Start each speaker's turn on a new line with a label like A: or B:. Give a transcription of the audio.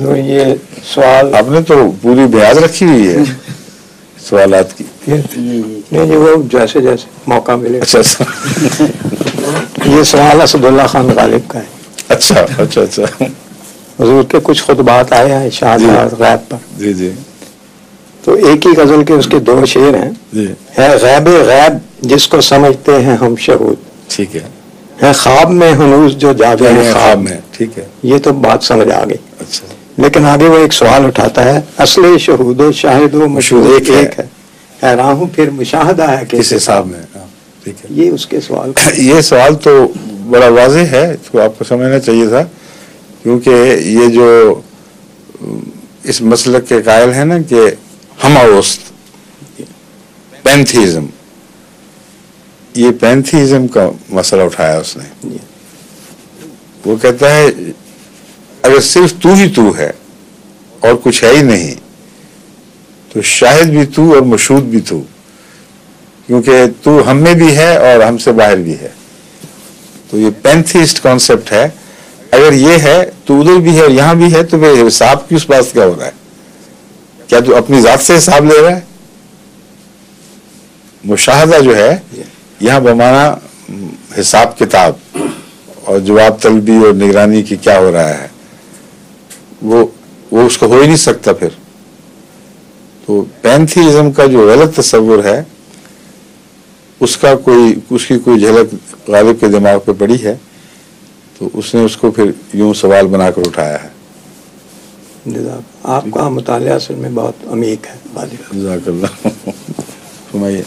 A: حضور یہ سوال
B: آپ نے تو پوری بنیاد رکھی ہوئی ہے سوالات کی.
A: نہیں وہ جیسے جیسے موقع ملے.
B: اچھا اچھا
A: یہ سوال اسد اللہ خان غالب کا ہے.
B: اچھا اچھا اچھا.
A: حضور کے کچھ خطبات آئے ہیں شہادت غیب پر.
B: جی جی
A: تو ایک ہی غزل کے اس کے 2 شعر ہیں.
B: جی
A: ہے غیب غیب جس کو سمجھتے ہیں ہم شہود،
B: ٹھیک ہے.
A: ہے خواب میں ہنوز جو جاگے ہیں خواب میں.
B: ٹھیک ہے.
A: یہ تو بات سمجھ آ گئی.
B: اچھا
A: لیکن آگے وہ ایک سوال اٹھاتا ہے، اصل شہود و شاہد و مشہود ایک ہے، حیران ہوں پھر مشاہدہ ہے
B: کس حساب میں. ٹھیک ہے.
A: یہ اس کے سوال کا
B: یہ سوال تو بڑا واضح ہے، اس کو آپ کو سمجھنا چاہیے تھا، کیونکہ یہ جو اس مسلک کے قائل ہیں نا کہ ہم اوست پینتھیزم، یہ پینتھیزم کا مسئلہ اٹھایا اس نے. وہ کہتا ہے اگر صرف تو ہی تو ہے اور کچھ ہے ہی نہیں تو شاہد بھی تو اور مشہود بھی تو، کیونکہ تو ہم میں بھی ہے اور ہم سے باہر بھی ہے. تو یہ پینتھیسٹ کانسیپٹ ہے. اگر یہ ہے تو ادھر بھی ہے اور یہاں بھی ہے، تو پھر حساب کی اس بات کا ہو رہا ہے؟ کیا تو اپنی ذات سے حساب لے رہا ہے؟ مشاہدہ جو ہے یہاں بمانا حساب کتاب اور جواب طلبی اور نگرانی کی کیا ہو رہا ہے، وہ اس کو ہو ہی نہیں سکتا پھر. تو پینتھیزم کا جو غلط تصور ہے اس کی کوئی جھلک غالب کے دماغ پہ پڑی ہے، تو اس نے اس کو پھر یوں سوال بنا کر اٹھایا ہے.
A: آپ کا مطالعہ اصل میں بہت عمیق ہے.
B: جزاک اللہ. فرمائیے.